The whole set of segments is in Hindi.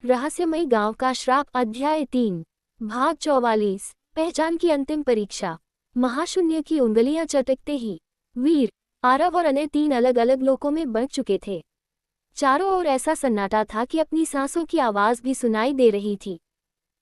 रहस्यमयी गांव का श्राप अध्याय 3 भाग 44 पहचान की अंतिम परीक्षा। महाशून्य की उंगलियां चटकते ही वीर, आरव और अनय 3 अलग अलग लोकों में बंट चुके थे। चारों ओर ऐसा सन्नाटा था कि अपनी सांसों की आवाज भी सुनाई दे रही थी।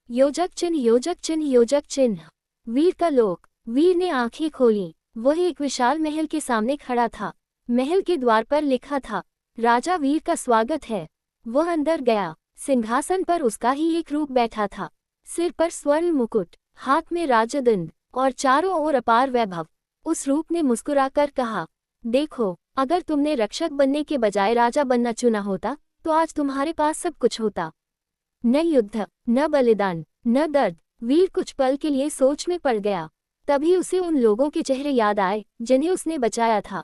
योजक चिन्ह, योजक चिन्ह, योजक चिन्ह। वीर का लोक। वीर ने आंखें खोलीं। वह एक विशाल महल के सामने खड़ा था। महल के द्वार पर लिखा था, राजा वीर का स्वागत है। वह अंदर गया। सिंहासन पर उसका ही एक रूप बैठा था। सिर पर स्वर्ण मुकुट, हाथ में राजदंड और चारों ओर अपार वैभव। उस रूप ने मुस्कुराकर कहा, देखो, अगर तुमने रक्षक बनने के बजाय राजा बनना चुना होता तो आज तुम्हारे पास सब कुछ होता। न युद्ध, न बलिदान, न दर्द। वीर कुछ पल के लिए सोच में पड़ गया। तभी उसे उन लोगों के चेहरे याद आए जिन्हें उसने बचाया था।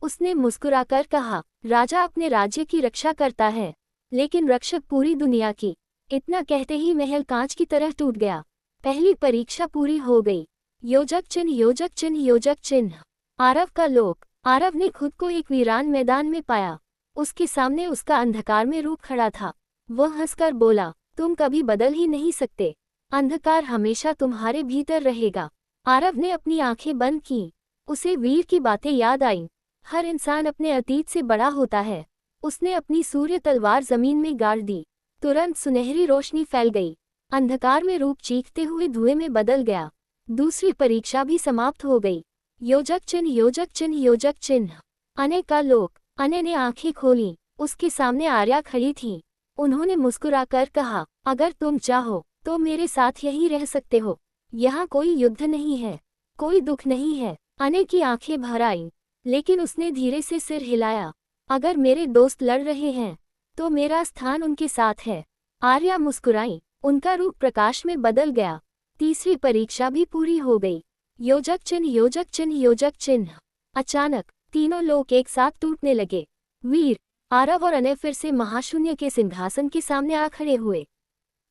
उसने मुस्कुराकर कहा, राजा अपने राज्य की रक्षा करता है, लेकिन रक्षक पूरी दुनिया की। इतना कहते ही महल कांच की तरह टूट गया। पहली परीक्षा पूरी हो गई। योजक चिन्ह, योजक चिन्ह, योजक चिन्ह। आरव का लोक। आरव ने खुद को एक वीरान मैदान में पाया। उसके सामने उसका अंधकार में रूप खड़ा था। वह हंसकर बोला, तुम कभी बदल ही नहीं सकते। अंधकार हमेशा तुम्हारे भीतर रहेगा। आरव ने अपनी आंखें बंद की। उसे वीर की बातें याद आईं। हर इंसान अपने अतीत से बड़ा होता है। उसने अपनी सूर्य तलवार जमीन में गाड़ दी। तुरंत सुनहरी रोशनी फैल गई। अंधकार में रूप चीखते हुए धुएं में बदल गया। दूसरी परीक्षा भी समाप्त हो गई। योजक चिन्ह, योजक चिन्ह, योजक चिन्ह। अनय का लोक। अनय ने आंखें खोलीं। उसके सामने आर्या खड़ी थी। उन्होंने मुस्कुराकर कहा, अगर तुम चाहो तो मेरे साथ यहीं रह सकते हो। यहाँ कोई युद्ध नहीं है, कोई दुख नहीं है। अनय की आंखें भर आईं, लेकिन उसने धीरे से सिर हिलाया। अगर मेरे दोस्त लड़ रहे हैं तो मेरा स्थान उनके साथ है। आर्या मुस्कुराई। उनका रूप प्रकाश में बदल गया। तीसरी परीक्षा भी पूरी हो गई। योजक चिन्ह, योजक चिन्ह, योजक चिन्ह। अचानक तीनों लोग एक साथ टूटने लगे। वीर, आरव और अनय फिर से महाशून्य के सिंहासन के सामने आ खड़े हुए।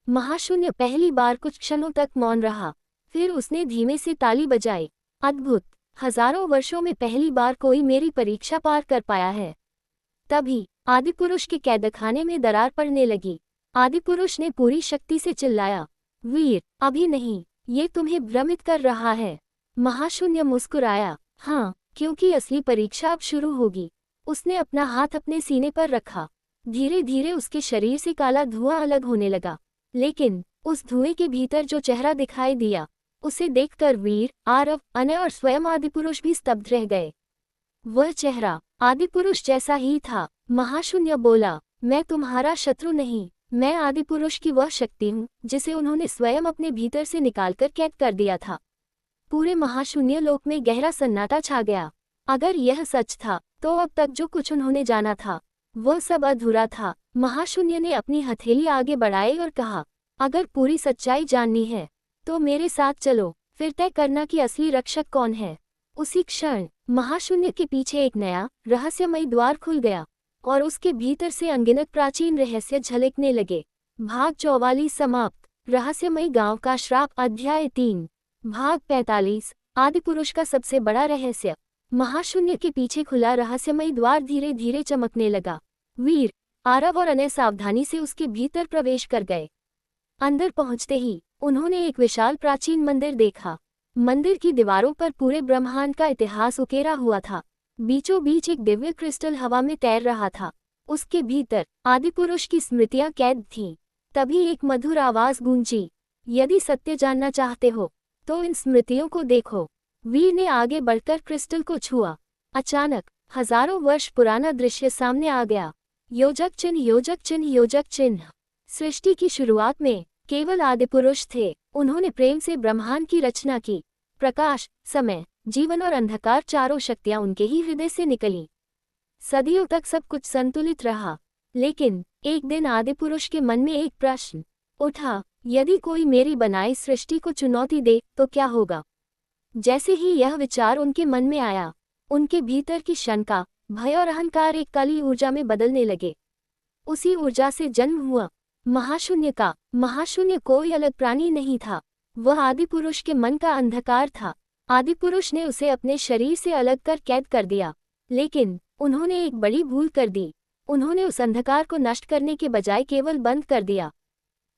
महाशून्य पहली बार कुछ क्षणों तक मौन रहा। फिर उसने धीमे से ताली बजाई। अद्भुत, हजारों वर्षों में पहली बार कोई मेरी परीक्षा पार कर पाया है। तभी आदिपुरुष के कैदखाने में दरार पड़ने लगी। आदिपुरुष ने पूरी शक्ति से चिल्लाया, वीर, अभी नहीं, ये तुम्हें भ्रमित कर रहा है। महाशून्य मुस्कुराया, हाँ, क्योंकि असली परीक्षा अब शुरू होगी। उसने अपना हाथ अपने सीने पर रखा। धीरे धीरे उसके शरीर से काला धुआं अलग होने लगा, लेकिन उस धुएं के भीतर जो चेहरा दिखाई दिया, उसे देखकर वीर, आरव, अनय और स्वयं आदिपुरुष भी स्तब्ध रह गए। वह चेहरा आदिपुरुष जैसा ही था। महाशून्य बोला, मैं तुम्हारा शत्रु नहीं, मैं आदिपुरुष की वह शक्ति हूँ जिसे उन्होंने स्वयं अपने भीतर से निकालकर कैद कर दिया था। पूरे महाशून्य लोक में गहरा सन्नाटा छा गया। अगर यह सच था तो अब तक जो कुछ उन्होंने जाना था वह सब अधूरा था। महाशून्य ने अपनी हथेली आगे बढ़ाई और कहा, अगर पूरी सच्चाई जाननी है तो मेरे साथ चलो, फिर तय करना कि असली रक्षक कौन है। उसी क्षण महाशून्य के पीछे एक नया रहस्यमयी द्वार खुल गया और उसके भीतर से अनगिनत प्राचीन रहस्य झलकने लगे। भाग 44 समाप्त। रहस्यमयी गांव का श्राप अध्याय 3 भाग 45 आदिपुरुष का सबसे बड़ा रहस्य। महाशून्य के पीछे खुला रहस्यमयी द्वार धीरे धीरे चमकने लगा। वीर, आरव और अनय सावधानी से उसके भीतर प्रवेश कर गए। अंदर पहुंचते ही उन्होंने एक विशाल प्राचीन मंदिर देखा। मंदिर की दीवारों पर पूरे ब्रह्मांड का इतिहास उकेरा हुआ था। बीचों बीच एक दिव्य क्रिस्टल हवा में तैर रहा था। उसके भीतर आदिपुरुष की स्मृतियां कैद थीं। तभी एक मधुर आवाज गूंजी, यदि सत्य जानना चाहते हो तो इन स्मृतियों को देखो। वीर ने आगे बढ़कर क्रिस्टल को छुआ। अचानक हजारों वर्ष पुराना दृश्य सामने आ गया। योजक चिन्ह, योजक चिन्ह, योजक चिन्ह। सृष्टि की शुरुआत में केवल आदिपुरुष थे। उन्होंने प्रेम से ब्रह्मांड की रचना की। प्रकाश, समय, जीवन और अंधकार, चारों शक्तियां उनके ही हृदय से निकलीं। सदियों तक सब कुछ संतुलित रहा, लेकिन एक दिन आदिपुरुष के मन में एक प्रश्न उठा, यदि कोई मेरी बनाई सृष्टि को चुनौती दे तो क्या होगा। जैसे ही यह विचार उनके मन में आया, उनके भीतर की शंका, भय और अहंकार एक काली ऊर्जा में बदलने लगे। उसी ऊर्जा से जन्म हुआ महाशून्य का। महाशून्य कोई अलग प्राणी नहीं था, वह आदिपुरुष के मन का अंधकार था। आदिपुरुष ने उसे अपने शरीर से अलग कर कैद कर दिया, लेकिन उन्होंने एक बड़ी भूल कर दी। उन्होंने उस अंधकार को नष्ट करने के बजाय केवल बंद कर दिया।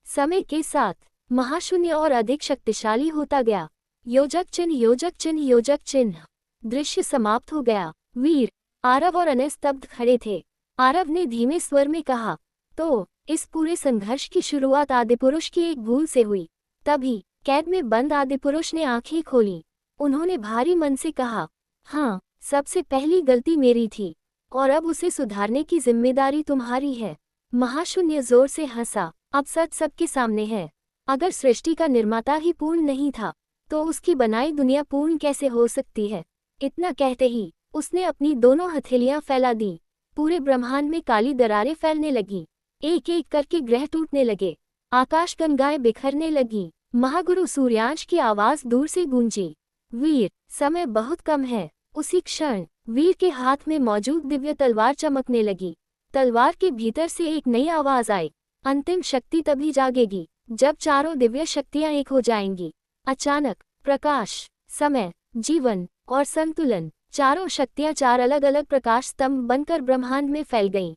समय के साथ महाशून्य और अधिक शक्तिशाली होता गया। योजक चिन्ह, योजक चिन्ह, योजक चिन्ह। दृश्य समाप्त हो गया। वीर, आरव और अनय स्तब्ध खड़े थे। आरव ने धीमे स्वर में कहा, तो इस पूरे संघर्ष की शुरुआत आदिपुरुष की एक भूल से हुई। तभी कैद में बंद आदिपुरुष ने आंखें खोलीं। उन्होंने भारी मन से कहा, हाँ, सबसे पहली गलती मेरी थी और अब उसे सुधारने की जिम्मेदारी तुम्हारी है। महाशून्य जोर से हंसा। अब सच सबके सामने है। अगर सृष्टि का निर्माता ही पूर्ण नहीं था तो उसकी बनाई दुनिया पूर्ण कैसे हो सकती है। इतना कहते ही उसने अपनी दोनों हथेलियां फैला दी। पूरे ब्रह्मांड में काली दरारें फैलने लगीं। एक एक करके ग्रह टूटने लगे। आकाश गंगाएं बिखरने लगीं। महागुरु सूर्यांश की आवाज दूर से गूंजी, वीर, समय बहुत कम है। उसी क्षण वीर के हाथ में मौजूद दिव्य तलवार चमकने लगी। तलवार के भीतर से एक नई आवाज आई, अंतिम शक्ति तभी जागेगी जब चारों दिव्य शक्तियां एक हो जाएंगी। अचानक प्रकाश, समय, जीवन और संतुलन, चारों शक्तियां चार अलग अलग प्रकाश स्तंभ बनकर ब्रह्मांड में फैल गईं।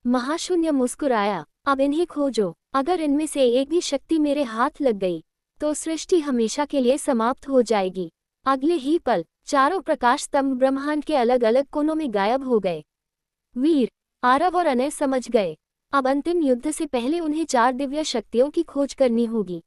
महाशून्य मुस्कुराया, अब इन्हें खोजो। अगर इनमें से एक भी शक्ति मेरे हाथ लग गई तो सृष्टि हमेशा के लिए समाप्त हो जाएगी। अगले ही पल चारों प्रकाश स्तंभ ब्रह्मांड के अलग अलग कोनों में गायब हो गए। वीर, आरव और अनय समझ गए, अब अंतिम युद्ध से पहले उन्हें चार दिव्य शक्तियों की खोज करनी होगी।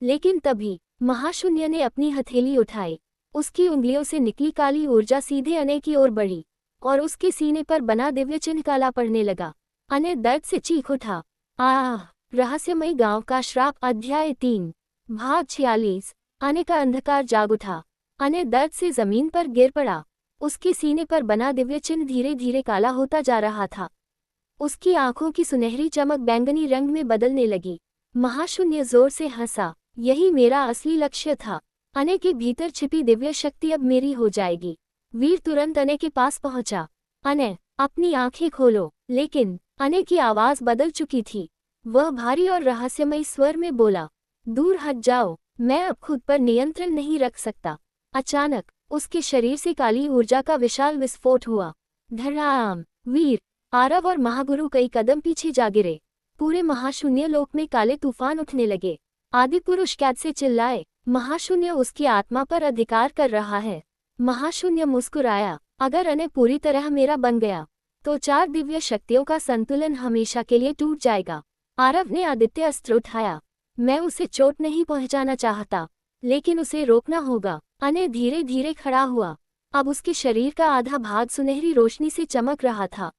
लेकिन तभी महाशून्य ने अपनी हथेली उठाई। उसकी उंगलियों से निकली काली ऊर्जा सीधे अनय की ओर बढ़ी और उसके सीने पर बना दिव्य चिन्ह काला पड़ने लगा। अनय दर्द से चीख उठा। आह! रहस्यमयी गांव का श्राप, अध्याय 3, भाग 46। अनय का अंधकार जाग उठा। अनय दर्द से जमीन पर गिर पड़ा। उसके सीने पर बना दिव्य चिन्ह धीरे धीरे काला होता जा रहा था। उसकी आंखों की सुनहरी चमक बैंगनी रंग में बदलने लगी। महाशून्य जोर से हंसा, यही मेरा असली लक्ष्य था। अनय के भीतर छिपी दिव्य शक्ति अब मेरी हो जाएगी। वीर तुरंत अनय के पास पहुंचा। अनय, अपनी आंखें खोलो। लेकिन अनय की आवाज बदल चुकी थी। वह भारी और रहस्यमयी स्वर में बोला, दूर हट जाओ, मैं अब खुद पर नियंत्रण नहीं रख सकता। अचानक उसके शरीर से काली ऊर्जा का विशाल विस्फोट हुआ। धड़ाम! वीर, आरव और महागुरु कई कदम पीछे जा गिरे। पूरे महाशून्य लोक में काले तूफान उठने लगे। आदिपुरुष कैद से चिल्लाए, महाशून्य उसकी आत्मा पर अधिकार कर रहा है। महाशून्य मुस्कुराया, अगर अनय पूरी तरह मेरा बन गया तो चार दिव्य शक्तियों का संतुलन हमेशा के लिए टूट जाएगा। आरव ने आदित्य अस्त्र उठाया। मैं उसे चोट नहीं पहुंचाना चाहता, लेकिन उसे रोकना होगा। अनय धीरे धीरे खड़ा हुआ। अब उसके शरीर का आधा भाग सुनहरी रोशनी से चमक रहा था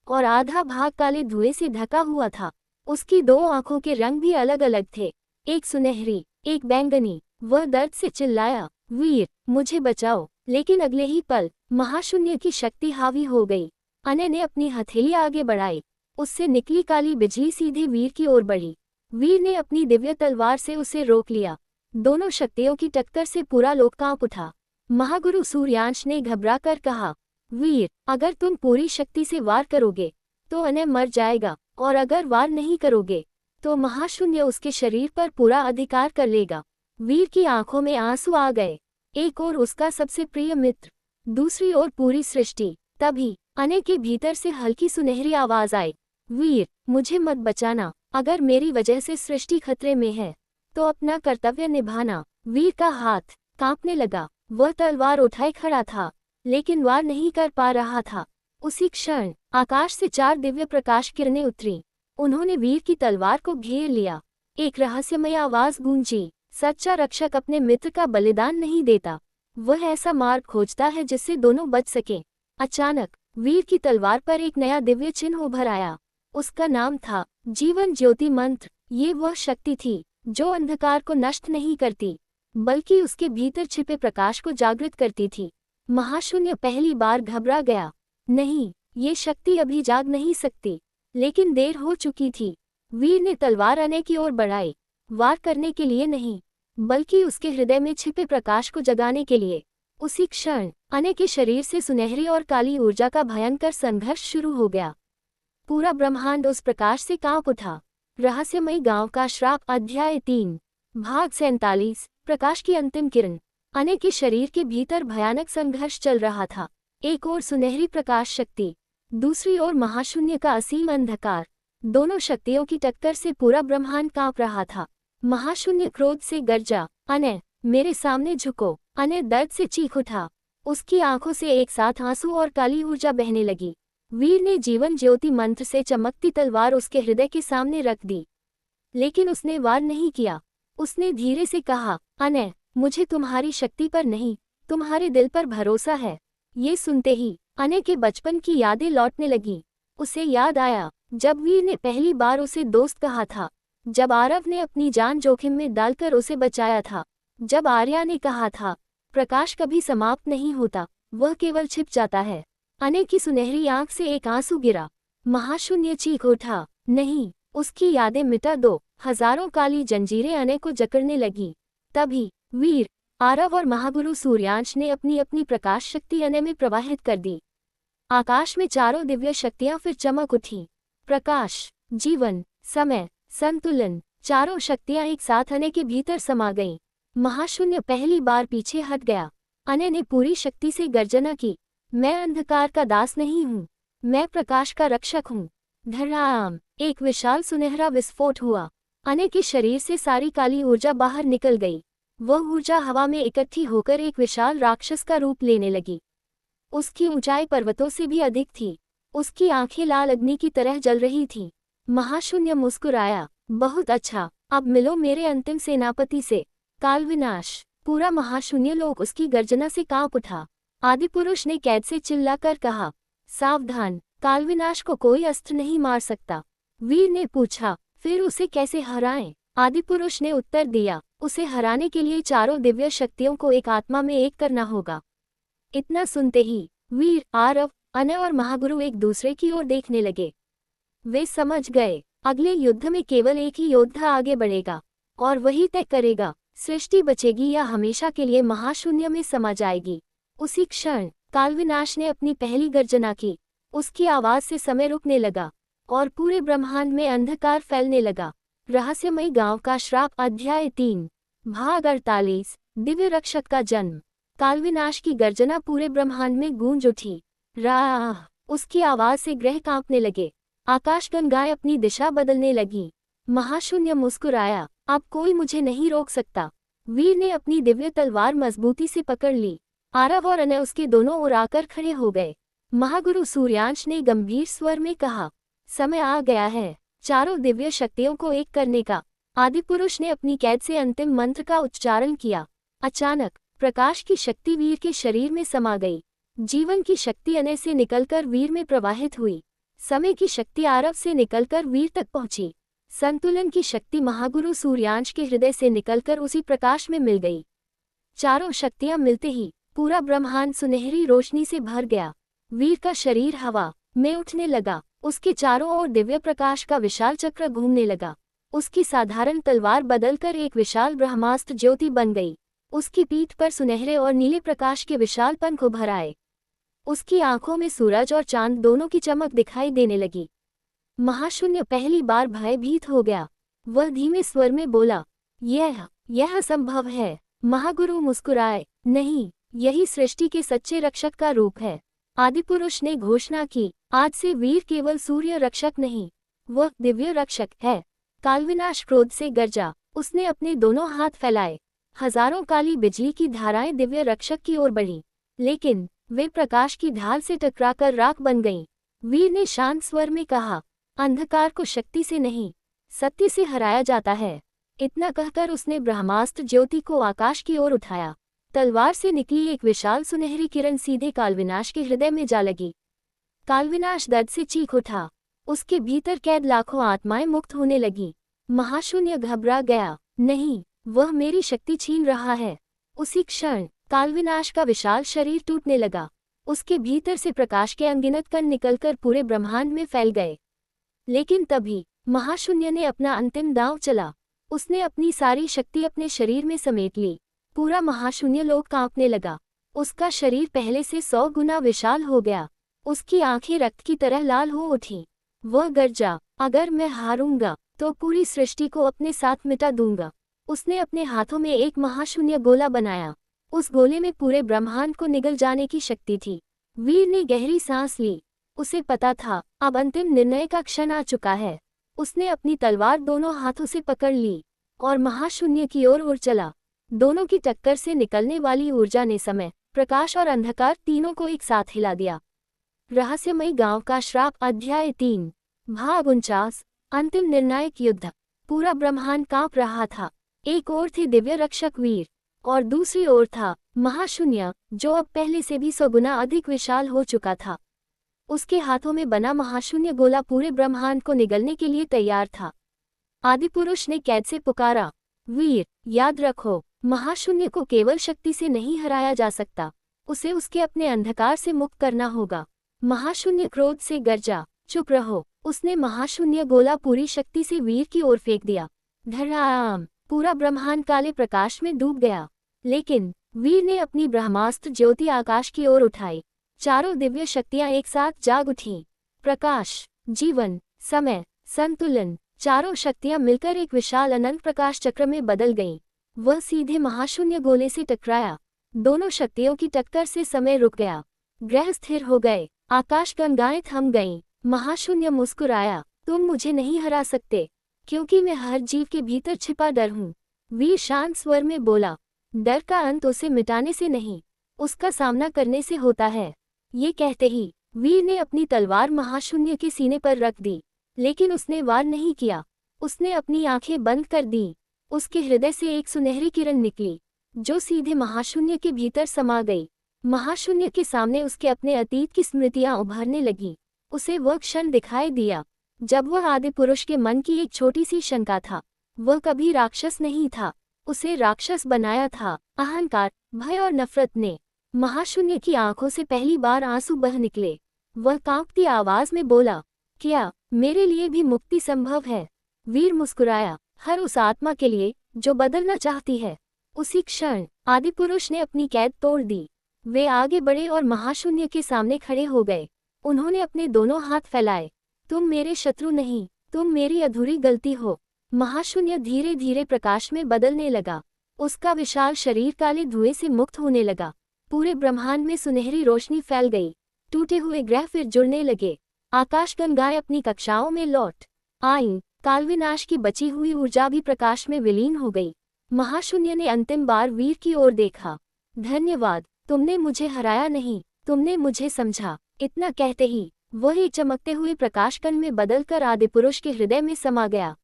और आधा भाग काले धुएं से ढका हुआ था। उसकी दो आंखों के रंग भी अलग अलग थे, एक सुनहरी, एक बैंगनी। वह दर्द से चिल्लाया, वीर, मुझे बचाओ। लेकिन अगले ही पल महाशून्य की शक्ति हावी हो गई। अनय ने अपनी हथेली आगे बढ़ाई। उससे निकली काली बिजली सीधे वीर की ओर बढ़ी। वीर ने अपनी दिव्य तलवार से उसे रोक लिया। दोनों शक्तियों की टक्कर से पूरा लोक कांप उठा। महागुरु सूर्यांश ने घबराकर कहा, वीर, अगर तुम पूरी शक्ति से वार करोगे तो अनय मर जाएगा, और अगर वार नहीं करोगे तो महाशून्य उसके शरीर पर पूरा अधिकार कर लेगा। वीर की आंखों में आंसू आ गए। एक ओर उसका सबसे प्रिय मित्र, दूसरी ओर पूरी सृष्टि। तभी अनय के भीतर से हल्की सुनहरी आवाज आई, वीर, मुझे मत बचाना। अगर मेरी वजह से सृष्टि खतरे में है तो अपना कर्तव्य निभाना। वीर का हाथ कांपने लगा। वह तलवार उठाए खड़ा था, लेकिन वार नहीं कर पा रहा था। उसी क्षण आकाश से चार दिव्य प्रकाश किरणें उतरीं। उन्होंने वीर की तलवार को घेर लिया। एक रहस्यमय आवाज गूंजी, सच्चा रक्षक अपने मित्र का बलिदान नहीं देता, वह ऐसा मार्ग खोजता है जिससे दोनों बच सकें। अचानक वीर की तलवार पर एक नया दिव्य चिन्ह उभर आया। उसका नाम था जीवन ज्योति मंत्र। ये वह शक्ति थी जो अंधकार को नष्ट नहीं करती, बल्कि उसके भीतर छिपे प्रकाश को जागृत करती थी। महाशून्य पहली बार घबरा गया। नहीं, ये शक्ति अभी जाग नहीं सकती। लेकिन देर हो चुकी थी। वीर ने तलवार अनय की ओर बढ़ाई, वार करने के लिए नहीं, बल्कि उसके हृदय में छिपे प्रकाश को जगाने के लिए। उसी क्षण अनय के शरीर से सुनहरी और काली ऊर्जा का भयंकर संघर्ष शुरू हो गया। पूरा ब्रह्मांड उस प्रकाश से कांप उठा। रहस्यमयी गांव का श्राप, अध्याय 3, भाग 47। प्रकाश की अंतिम किरण। अनय के शरीर के भीतर भयानक संघर्ष चल रहा था। एक ओर सुनहरी प्रकाश शक्ति, दूसरी ओर महाशून्य का असीम अंधकार। दोनों शक्तियों की टक्कर से पूरा ब्रह्मांड कांप रहा था। महाशून्य क्रोध से गरजा, अने मेरे सामने झुको। अने दर्द से चीख उठा। उसकी आंखों से एक साथ आंसू और काली ऊर्जा बहने लगी। वीर ने जीवन ज्योति मंत्र से चमकती तलवार उसके हृदय के सामने रख दी, लेकिन उसने वार नहीं किया। उसने धीरे से कहा, अने मुझे तुम्हारी शक्ति पर नहीं, तुम्हारे दिल पर भरोसा है। ये सुनते ही अने के बचपन की यादें लौटने लगी। उसे याद आया जब वीर ने पहली बार उसे दोस्त कहा था, जब आरव ने अपनी जान जोखिम में डालकर उसे बचाया था, जब आर्या ने कहा था प्रकाश कभी समाप्त नहीं होता, वह केवल छिप जाता है। अने की सुनहरी आंख से एक आंसू गिरा। महाशून्य चीख उठा, नहीं, उसकी यादें मिटा दो। हजारों काली जंजीरें अने को जकड़ने लगी। तभी वीर, आरव और महागुरु सूर्यांश ने अपनी अपनी प्रकाश शक्ति अने में प्रवाहित कर दी। आकाश में चारों दिव्य शक्तियां फिर चमक उठी। प्रकाश, जीवन, समय, संतुलन, चारों शक्तियां एक साथ अने के भीतर समा गईं। महाशून्य पहली बार पीछे हट गया। अने ने पूरी शक्ति से गर्जना की, मैं अंधकार का दास नहीं हूँ, मैं प्रकाश का रक्षक हूँ। धड़ाम, एक विशाल सुनहरा विस्फोट हुआ। अने के शरीर से सारी काली ऊर्जा बाहर निकल गई। वह ऊर्जा हवा में इकट्ठी होकर एक विशाल राक्षस का रूप लेने लगी। उसकी ऊंचाई पर्वतों से भी अधिक थी। उसकी आंखें लाल अग्नि की तरह जल रही थीं। महाशून्य मुस्कुराया, बहुत अच्छा, अब मिलो मेरे अंतिम सेनापति से। कालविनाश। पूरा महाशून्य लोक उसकी गर्जना से कांप उठा। आदिपुरुष ने कैद से चिल्लाकर कहा, सावधान, कालविनाश को कोई अस्त्र नहीं मार सकता। वीर ने पूछा, फिर उसे कैसे हराएं? आदिपुरुष ने उत्तर दिया, उसे हराने के लिए चारों दिव्य शक्तियों को एक आत्मा में एक करना होगा। इतना सुनते ही वीर, आरव, अने और महागुरु एक दूसरे की ओर देखने लगे। वे समझ गए, अगले युद्ध में केवल एक ही योद्धा आगे बढ़ेगा और वही तय करेगा सृष्टि बचेगी या हमेशा के लिए महाशून्य में समा जाएगी। उसी क्षण कालविनाश ने अपनी पहली गर्जना की। उसकी आवाज से समय रुकने लगा और पूरे ब्रह्मांड में अंधकार फैलने लगा। रहस्यमयी गांव का श्राप, अध्याय 3, भाग 48, दिव्य रक्षक का जन्म। कालविनाश की गर्जना पूरे ब्रह्मांड में गूंज उठी। राह, उसकी आवाज से ग्रह कांपने लगे। आकाशगंगाएं अपनी दिशा बदलने लगी। महाशून्य मुस्कुराया, अब कोई मुझे नहीं रोक सकता। वीर ने अपनी दिव्य तलवार मजबूती से पकड़ ली। आरव और अने उसके दोनों ओर आकर खड़े हो गए। महागुरु सूर्यांश ने गंभीर स्वर में कहा, समय आ गया है चारों दिव्य शक्तियों को एक करने का। आदिपुरुष ने अपनी कैद से अंतिम मंत्र का उच्चारण किया। अचानक प्रकाश की शक्ति वीर के शरीर में समा गई। जीवन की शक्ति अने से निकलकर वीर में प्रवाहित हुई। समय की शक्ति आरव से निकलकर वीर तक पहुंची। संतुलन की शक्ति महागुरु सूर्यांश के हृदय से निकलकर उसी प्रकाश में मिल गई। चारों शक्तियां मिलते ही पूरा ब्रह्मांड सुनहरी रोशनी से भर गया। वीर का शरीर हवा में उठने लगा। उसके चारों ओर दिव्य प्रकाश का विशाल चक्र घूमने लगा। उसकी साधारण तलवार बदलकर एक विशाल ब्रह्मास्त्र ज्योति बन गई। उसकी पीठ पर सुनहरे और नीले प्रकाश के विशाल पंख उभर आए। उसकी आंखों में सूरज और चांद दोनों की चमक दिखाई देने लगी। महाशून्य पहली बार भयभीत हो गया। वह धीमे स्वर में बोला, यह असंभव है। महागुरु मुस्कुराए, नहीं, यही सृष्टि के सच्चे रक्षक का रूप है। आदिपुरुष ने घोषणा की, आज से वीर केवल सूर्य रक्षक नहीं, वह दिव्य रक्षक है। कालविनाश क्रोध से गरजा। उसने अपने दोनों हाथ फैलाए। हजारों काली बिजली की धाराएं दिव्य रक्षक की ओर बढ़ीं, लेकिन वे प्रकाश की ढाल से टकराकर राख बन गईं। वीर ने शांत स्वर में कहा, अंधकार को शक्ति से नहीं, सत्य से हराया जाता है। इतना कहकर उसने ब्रह्मास्त्र ज्योति को आकाश की ओर उठाया। तलवार से निकली एक विशाल सुनहरी किरण सीधे कालविनाश के हृदय में जा लगी। कालविनाश दर्द से चीख उठा। उसके भीतर कैद लाखों आत्माएं मुक्त होने लगी। महाशून्य घबरा गया, नहीं, वह मेरी शक्ति छीन रहा है। उसी क्षण कालविनाश का विशाल शरीर टूटने लगा। उसके भीतर से प्रकाश के अनगिनत कण निकलकर पूरे ब्रह्मांड में फैल गए। लेकिन तभी महाशून्य ने अपना अंतिम दांव चला। उसने अपनी सारी शक्ति अपने शरीर में समेट ली। पूरा महाशून्य लोक कांपने लगा। उसका शरीर पहले से 100 गुना विशाल हो गया। उसकी आंखें रक्त की तरह लाल हो उठी। वह गरजा, अगर मैं हारूंगा तो पूरी सृष्टि को अपने साथ मिटा दूंगा। उसने अपने हाथों में एक महाशून्य गोला बनाया। उस गोले में पूरे ब्रह्मांड को निगल जाने की शक्ति थी। वीर ने गहरी सांस ली। उसे पता था अब अंतिम निर्णय का क्षण आ चुका है। उसने अपनी तलवार दोनों हाथों से पकड़ ली और महाशून्य की ओर उड़ चला। दोनों की टक्कर से निकलने वाली ऊर्जा ने समय, प्रकाश और अंधकार तीनों को एक साथ हिला दिया। रहस्यमयी गांव का श्राप अध्याय 3 भाग 49 अंतिम निर्णायक युद्ध। पूरा ब्रह्मांड कांप रहा था। एक ओर थे दिव्य रक्षक वीर और दूसरी ओर था महाशून्य, जो अब पहले से भी 100 गुना अधिक विशाल हो चुका था। उसके हाथों में बना महाशून्य गोला पूरे ब्रह्मांड को निगलने के लिए तैयार था। आदिपुरुष ने कैद से पुकारा, वीर, याद रखो, महाशून्य को केवल शक्ति से नहीं हराया जा सकता, उसे उसके अपने अंधकार से मुक्त करना होगा। महाशून्य क्रोध से गरजा, चुप रहो। उसने महाशून्य गोला पूरी शक्ति से वीर की ओर फेंक दिया। धड़ाम, पूरा ब्रह्मांड काले प्रकाश में डूब गया। लेकिन वीर ने अपनी ब्रह्मास्त्र ज्योति आकाश की ओर उठाई। चारों दिव्य शक्तियां एक साथ जाग उठीं। प्रकाश, जीवन, समय, संतुलन, चारों शक्तियां मिलकर एक विशाल अनंत प्रकाश चक्र में बदल गईं। वह सीधे महाशून्य गोले से टकराया। दोनों शक्तियों की टक्कर से समय रुक गया। ग्रह स्थिर हो गए, आकाश गंगाएं थम गईं। महाशून्य मुस्कुराया, तुम मुझे नहीं हरा सकते, क्योंकि मैं हर जीव के भीतर छिपा डर हूँ। वीर शांत स्वर में बोला, डर का अंत उसे मिटाने से नहीं, उसका सामना करने से होता है। ये कहते ही वीर ने अपनी तलवार महाशून्य के सीने पर रख दी, लेकिन उसने वार नहीं किया। उसने अपनी आंखें बंद कर दी। उसके हृदय से एक सुनहरी किरण निकली, जो सीधे महाशून्य के भीतर समा गई। महाशून्य के सामने उसके अपने अतीत की स्मृतियां उभरने लगीं। उसे वह क्षण दिखाई दिया जब वह आदिपुरुष के मन की एक छोटी सी शंका था। वह कभी राक्षस नहीं था, उसे राक्षस बनाया था अहंकार, भय और नफरत ने। महाशून्य की आंखों से पहली बार आंसू बह निकले। वह कांपती आवाज में बोला, क्या मेरे लिए भी मुक्ति संभव है? वीर मुस्कुराया, हर उस आत्मा के लिए जो बदलना चाहती है। उसी क्षण आदिपुरुष ने अपनी कैद तोड़ दी। वे आगे बढ़े और महाशून्य के सामने खड़े हो गए। उन्होंने अपने दोनों हाथ फैलाए। तुम मेरे शत्रु नहीं, तुम मेरी अधूरी गलती हो। महाशून्य धीरे धीरे प्रकाश में बदलने लगा। उसका विशाल शरीर काले धुएं से मुक्त होने लगा। पूरे ब्रह्मांड में सुनहरी रोशनी फैल गई। टूटे हुए ग्रह फिर जुड़ने लगे। आकाश गंगाएं अपनी कक्षाओं में लौट आईं। कालविनाश की बची हुई ऊर्जा भी प्रकाश में विलीन हो गई। महाशून्य ने अंतिम बार वीर की ओर देखा। धन्यवाद, तुमने मुझे हराया नहीं, तुमने मुझे समझा। इतना कहते ही वह एक चमकते हुए प्रकाशकण में बदलकर आदिपुरुष के हृदय में समा गया।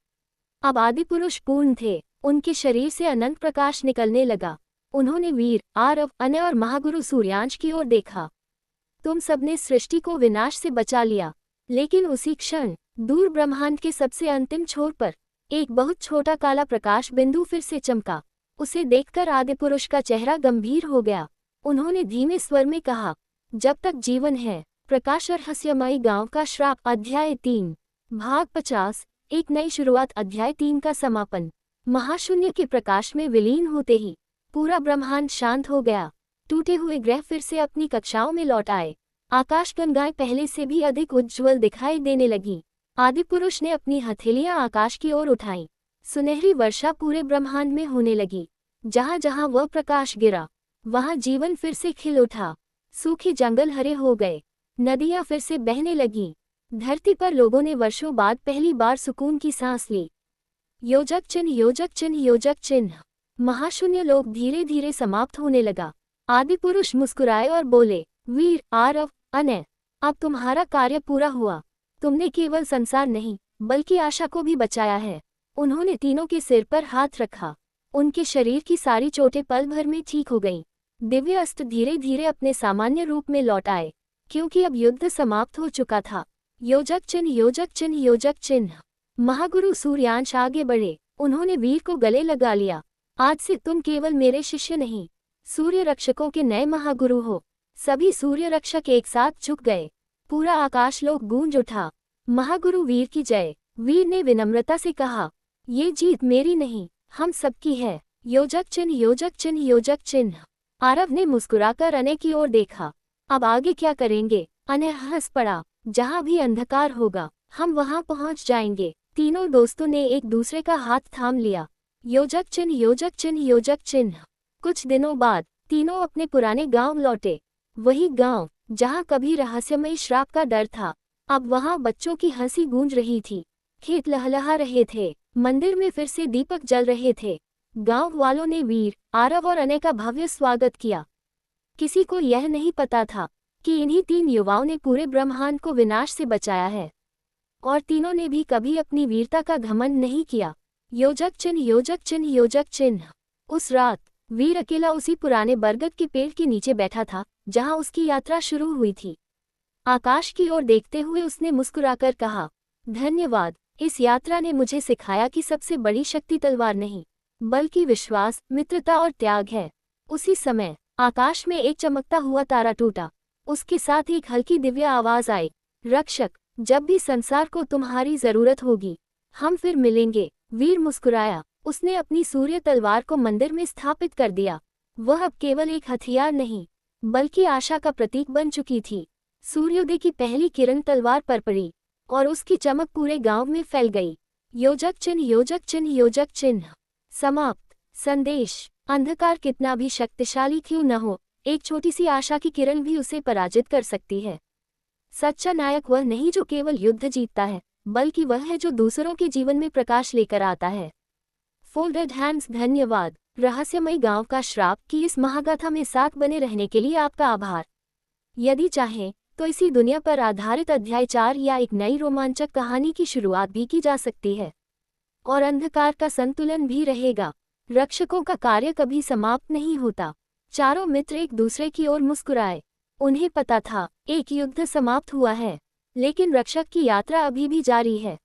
अब आदिपुरुष पूर्ण थे। उनके शरीर से अनंत प्रकाश निकलने लगा। उन्होंने वीर, आरव, अनय और महागुरु सूर्यांश की ओर देखा। तुम सबने सृष्टि को विनाश से बचा लिया, लेकिन उसी क्षण दूर ब्रह्मांड के सबसे अंतिम छोर पर एक बहुत छोटा काला प्रकाश बिंदु फिर से चमका। उसे देखकर आदिपुरुष का चेहरा गंभीर हो गया। उन्होंने धीमे स्वर में कहा, जब तक जीवन है। प्रकाश और रहस्यमयी गांव का श्राप अध्याय 3 भाग 50 एक नई शुरुआत अध्याय 3 का समापन। महाशून्य के प्रकाश में विलीन होते ही पूरा ब्रह्मांड शांत हो गया। टूटे हुए ग्रह फिर से अपनी कक्षाओं में लौट आए। आकाश गंगाएं पहले से भी अधिक उज्ज्वल दिखाई देने लगीं। आदिपुरुष ने अपनी हथेलियां आकाश की ओर उठाईं। सुनहरी वर्षा पूरे ब्रह्मांड में होने लगी। जहां जहां वह प्रकाश गिरा, वहां जीवन फिर से खिल उठा। सूखे जंगल हरे हो गए, नदियां फिर से बहने लगीं। धरती पर लोगों ने वर्षों बाद पहली बार सुकून की सांस ली। योजक चिन्ह, योजक चिन्ह, योजक चिन्ह। महाशून्य लोक धीरे धीरे समाप्त होने लगा। आदिपुरुष मुस्कुराए और बोले, वीर, आरव, अनय, अब तुम्हारा कार्य पूरा हुआ। तुमने केवल संसार नहीं, बल्कि आशा को भी बचाया है। उन्होंने तीनों के सिर पर हाथ रखा। उनके शरीर की सारी चोटें पल भर में ठीक हो गईं। दिव्य अस्त्र धीरे धीरे अपने सामान्य रूप में लौट आए, क्योंकि अब युद्ध समाप्त हो चुका था। योजक चिन्ह, योजक चिन्ह, योजक चिन्ह। महागुरु सूर्यांश आगे बढ़े। उन्होंने वीर को गले लगा लिया। आज से तुम केवल मेरे शिष्य नहीं, सूर्य रक्षकों के नए महागुरु हो। सभी सूर्य रक्षक एक साथ झुक गए। पूरा आकाश लोक गूंज उठा। महागुरु वीर की जय। वीर ने विनम्रता से कहा, ये जीत मेरी नहीं, हम सबकी है। योजक चिन्ह, योजक चिन्ह, योजक चिन्ह। आरव ने मुस्कुराकर अनय की ओर देखा। अब आगे क्या करेंगे? अनय हंस पड़ा। जहां भी अंधकार होगा, हम वहां पहुंच जाएंगे। तीनों दोस्तों ने एक दूसरे का हाथ थाम लिया। योजक चिन्ह, योजक चिन्ह, योजक चिन्ह। कुछ दिनों बाद तीनों अपने पुराने गांव लौटे। वही गांव जहाँ कभी रहस्यमयी श्राप का डर था, अब वहाँ बच्चों की हंसी गूंज रही थी। खेत लहलहा रहे थे, मंदिर में फिर से दीपक जल रहे थे। गांव वालों ने वीर, आरव और अनय का भव्य स्वागत किया। किसी को यह नहीं पता था कि इन्हीं 3 युवाओं ने पूरे ब्रह्मांड को विनाश से बचाया है, और तीनों ने भी कभी अपनी वीरता का घमंड नहीं किया। योजक चिन्ह, योजक चिन्ह, योजक चिन्ह। उस रात वीर अकेला उसी पुराने बरगद के पेड़ के नीचे बैठा था जहां उसकी यात्रा शुरू हुई थी। आकाश की ओर देखते हुए उसने मुस्कुराकर कहा, धन्यवाद, इस यात्रा ने मुझे सिखाया कि सबसे बड़ी शक्ति तलवार नहीं, बल्कि विश्वास, मित्रता और त्याग है। उसी समय आकाश में एक चमकता हुआ तारा टूटा। उसके साथ एक हल्की दिव्य आवाज आई, रक्षक, जब भी संसार को तुम्हारी जरूरत होगी, हम फिर मिलेंगे। वीर मुस्कुराया। उसने अपनी सूर्य तलवार को मंदिर में स्थापित कर दिया। वह अब केवल एक हथियार नहीं, बल्कि आशा का प्रतीक बन चुकी थी। सूर्योदय की पहली किरण तलवार पर पड़ी और उसकी चमक पूरे गांव में फैल गई। योजक चिन्ह, योजक चिन्ह, योजक चिन्ह। समाप्त। संदेश, अंधकार कितना भी शक्तिशाली क्यों न हो, एक छोटी सी आशा की किरण भी उसे पराजित कर सकती है। सच्चा नायक वह नहीं जो केवल युद्ध जीतता है, बल्कि वह है जो दूसरों के जीवन में प्रकाश लेकर आता है। Folded hands. धन्यवाद। रहस्यमयी गांव का श्राप की इस महागाथा में साथ बने रहने के लिए आपका आभार। यदि चाहें तो इसी दुनिया पर आधारित अध्याय 4 या एक नई रोमांचक कहानी की शुरुआत भी की जा सकती है, और अंधकार का संतुलन भी रहेगा। रक्षकों का कार्य कभी समाप्त नहीं होता। चारों मित्र एक दूसरे की ओर मुस्कुराए। उन्हें पता था एक युद्ध समाप्त हुआ है, लेकिन रक्षक की यात्रा अभी भी जारी है।